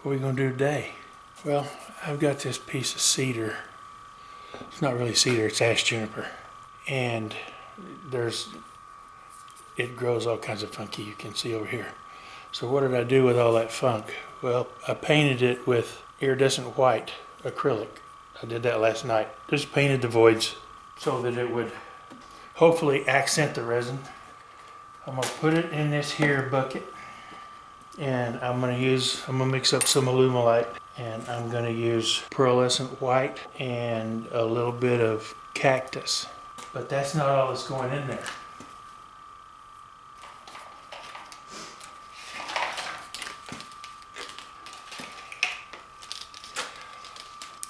What are we gonna do today? Well, I've got this piece of cedar. It's not really cedar, it's Ashe Juniper. And it grows all kinds of funky, you can see over here. So what did I do with all that funk? Well, I painted it with iridescent white acrylic. I did that last night. Just painted the voids so that it would hopefully accent the resin. I'm gonna put it in this here bucket, and I'm gonna mix up some alumilite, and I'm gonna use pearlescent white and a little bit of cactus. But that's not all that's going in there.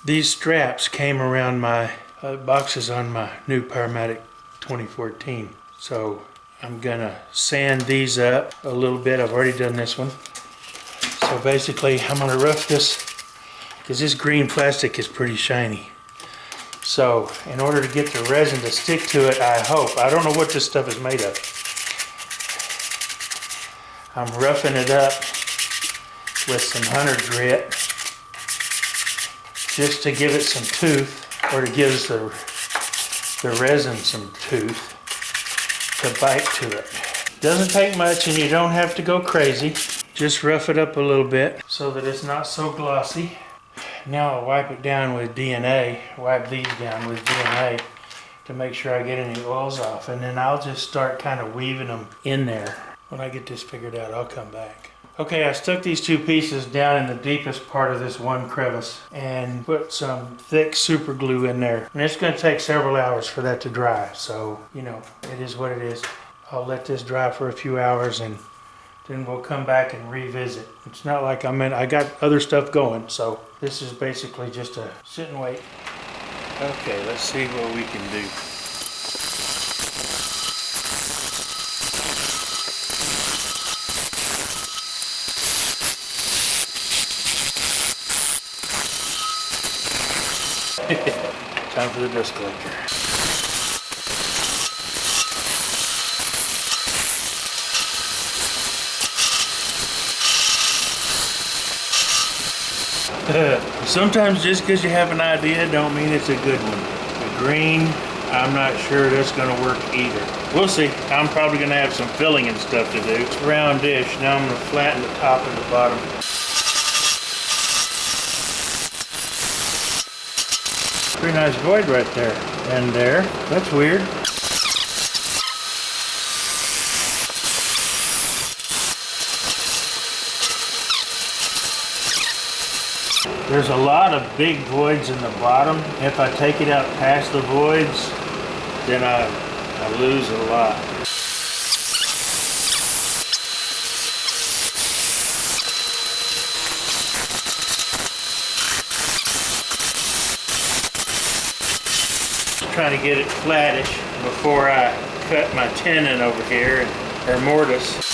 These straps came around my boxes on my new Powermatic 2014. So I'm gonna sand these up a little bit. I've already done this one. So basically I'm gonna rough this, because this green plastic is pretty shiny. So in order to get the resin to stick to it, I don't know what this stuff is made of. I'm roughing it up with some hunter grit, just to give it some tooth, or to give the resin some tooth to bite to it. Doesn't take much, and you don't have to go crazy. Just rough it up a little bit so that it's not so glossy. Now I'll wipe it down with DNA, wipe these down with DNA to make sure I get any oils off, and then I'll just start kind of weaving them in there. When I get this figured out, I'll come back. Okay, I stuck these two pieces down in the deepest part of this one crevice and put some thick super glue in there. And it's going to take several hours for that to dry, so, you know, it is what it is. I'll let this dry for a few hours, and then we'll come back and revisit. It's not like I got other stuff going, so this is basically just a sit and wait. Okay, let's see what we can do. Time for the dust collector. Sometimes just because you have an idea don't mean it's a good one. The green, I'm not sure that's going to work either. We'll see. I'm probably going to have some filling and stuff to do. It's a round dish. Now I'm going to flatten the top and the bottom. Pretty nice void right there. And there. That's weird. There's a lot of big voids in the bottom. If I take it out past the voids, then I lose a lot. Trying to get it flattish before I cut my tenon over here, or mortise.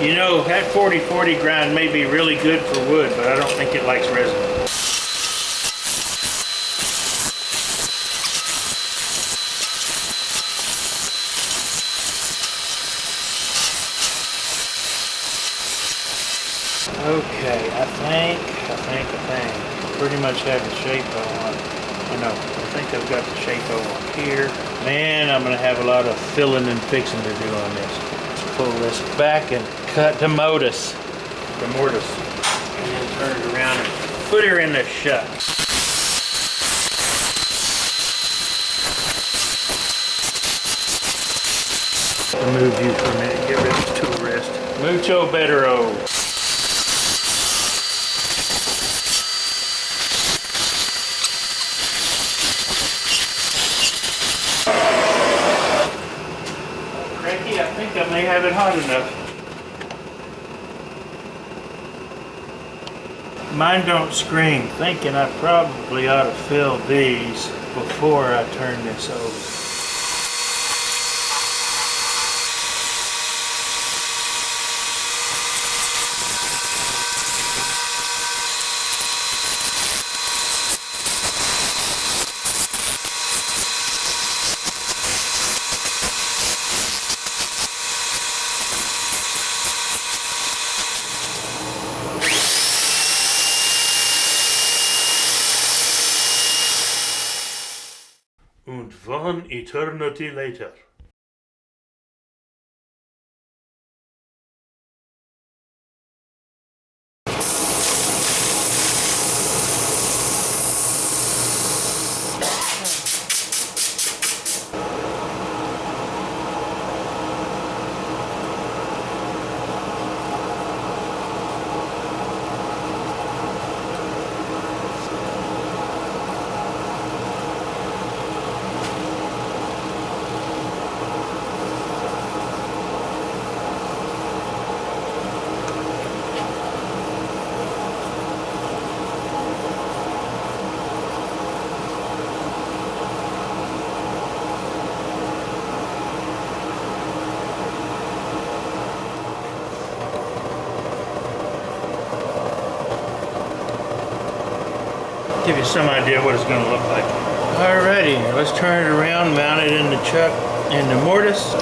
You know, that 40/40 grind may be really good for wood, but I don't think it likes resin. Okay, I think. Pretty much have the shape on. I think I've got the shape on here. Man, I'm gonna have a lot of filling and fixing to do on this. Let's pull this back and cut the mortise, and then turn it around and put her in the shut. Remove you for a minute, get rid of this tool rest. Mucho bettero. Cranky, I think I may have it hot enough. Mine don't scream, thinking I probably ought to fill these before I turn this over. Und one eternity later. Give you some idea what it's going to look like. Alrighty, let's turn it around, mount it in the chuck, in the mortise.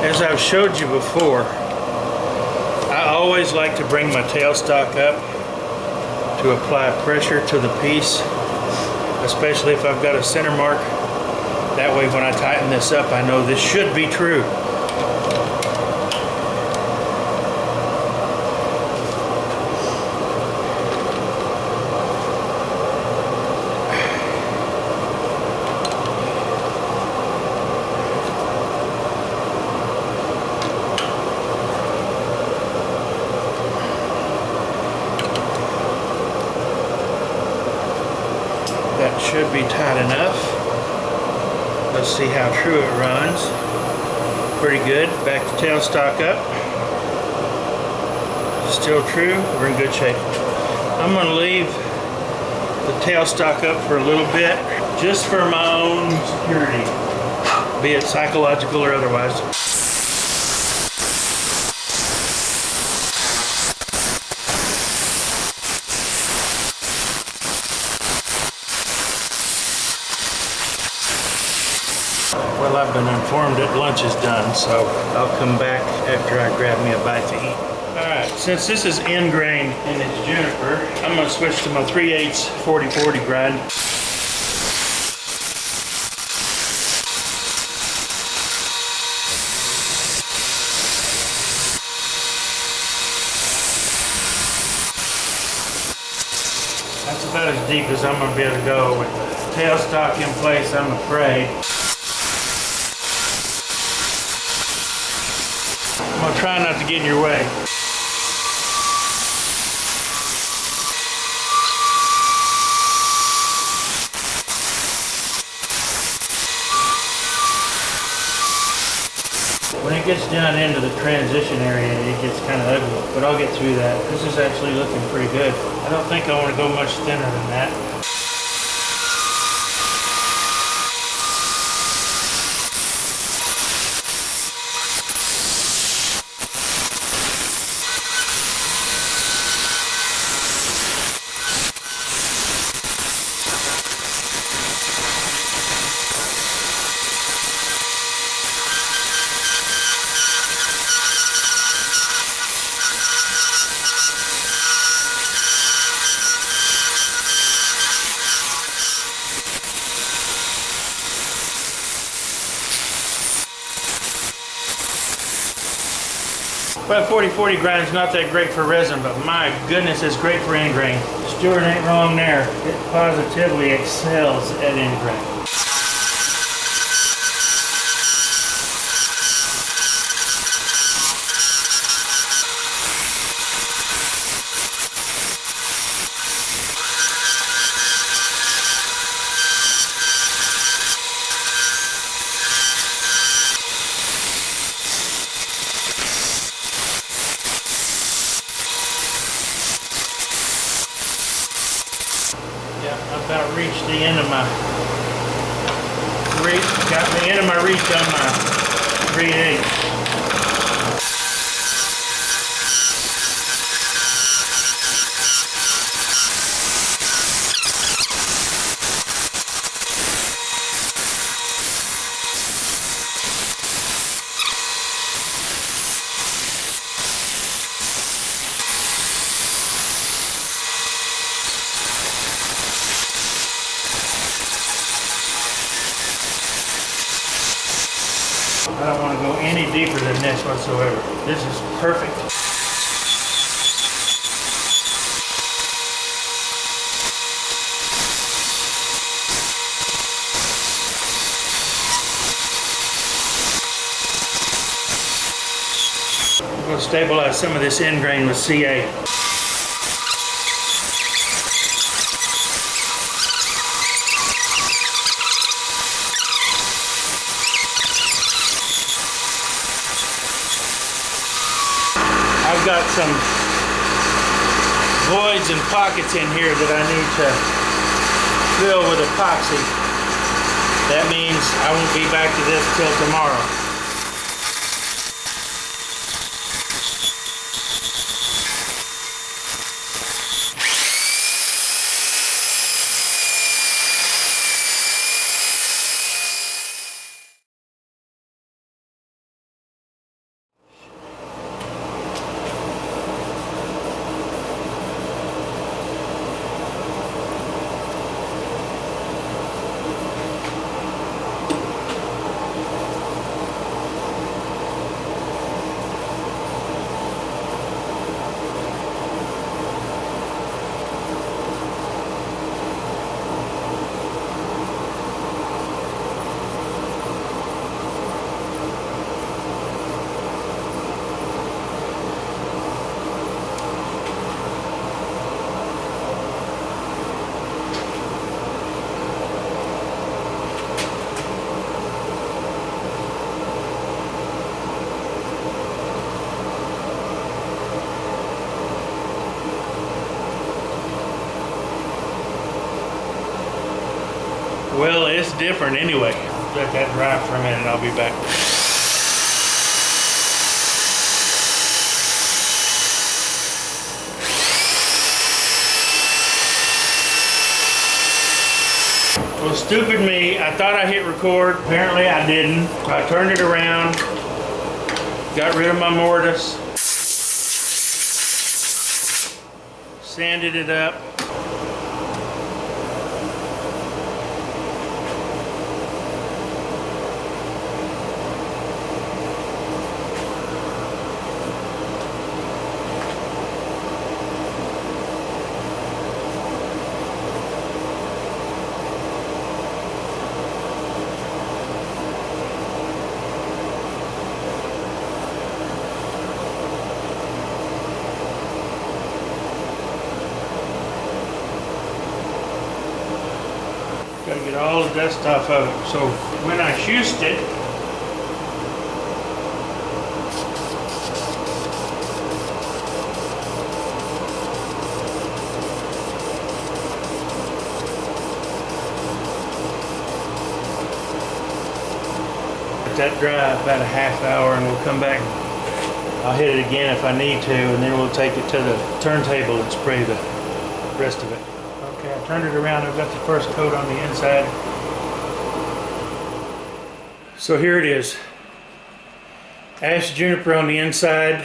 As I've showed you before, I always like to bring my tailstock up to apply pressure to the piece, especially if I've got a center mark. That way when I tighten this up, I know this should be true. That should be tight enough. Let's see how true it runs. Pretty good. Back the tailstock up. Still true. We're in good shape. I'm going to leave the tailstock up for a little bit, just for my own security, be it psychological or otherwise. Well, I've been informed that lunch is done, so I'll come back after I grab me a bite to eat. Alright, since this is end grain and it's juniper, I'm going to switch to my 3/8 40/40 grind. That's about as deep as I'm going to be able to go with the tailstock in place, I'm afraid. I'm going to try not to get in your way. When it gets down into the transition area, it gets kind of ugly, but I'll get through that. This is actually looking pretty good. I don't think I want to go much thinner than that. Well, 40/40 grind is not that great for resin, but my goodness, it's great for end grain. Stuart ain't wrong there. It positively excels at end grain. Yeah, I about reached the end of my got the end of my reach on my 3/8. I don't want to go any deeper than this whatsoever. This is perfect. I'm going to stabilize some of this end grain with CA. I've got some voids and pockets in here that I need to fill with epoxy. That means I won't be back to this till tomorrow. Well, it's different anyway. Let that dry for a minute, I'll be back. Well, stupid me, I thought I hit record. Apparently I didn't. I turned it around, got rid of my mortise, sanded it up. Gotta get all the dust off of it. So when I shused it, let that dry about a half hour and we'll come back. I'll hit it again if I need to, and then we'll take it to the turntable and spray the rest of it. Okay, I turned it around. I've got the first coat on the inside. So here it is. Ashe Juniper on the inside.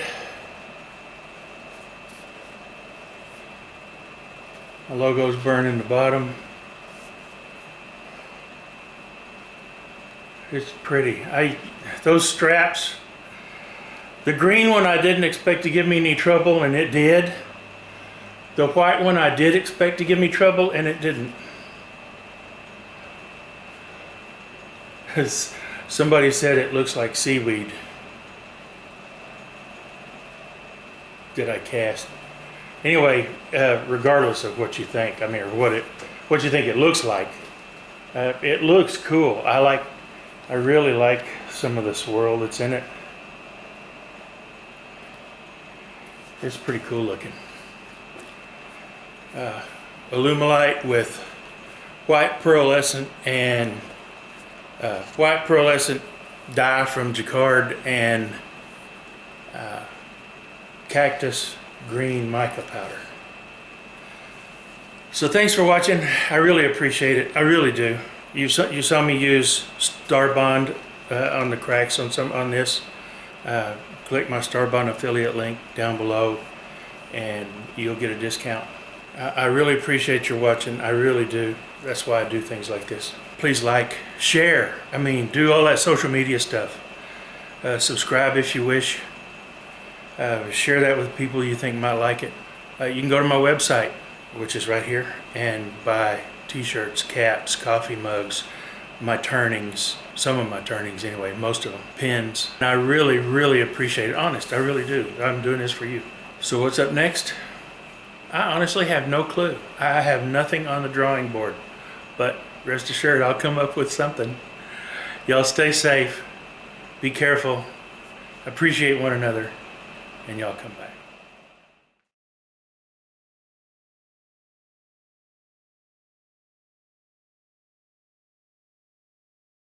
My logo's burning the bottom. It's pretty. Those straps, the green one I didn't expect to give me any trouble, and it did. The white one I did expect to give me trouble, and it didn't. Somebody said it looks like seaweed that I cast. Anyway, regardless of what you think, I mean, or what you think it looks like, it looks cool. I really like some of the swirl that's in it. It's pretty cool looking. alumilite with white pearlescent and white pearlescent dye from Jacquard and cactus green mica powder. So thanks for watching. I really appreciate it. I really do. You saw me use Star Bond on the cracks on this. Click my Star Bond affiliate link down below and you'll get a discount. I really appreciate your watching. I really do. That's why I do things like this. Please like, share. I mean, do all that social media stuff. Subscribe if you wish. Share that with people you think might like it. You can go to my website, which is right here, and buy t-shirts, caps, coffee mugs, my turnings, some of my turnings anyway, most of them, pins. And I really, really appreciate it. Honest, I really do. I'm doing this for you. So what's up next? I honestly have no clue. I have nothing on the drawing board, but rest assured I'll come up with something. Y'all stay safe, be careful, appreciate one another, and y'all come back.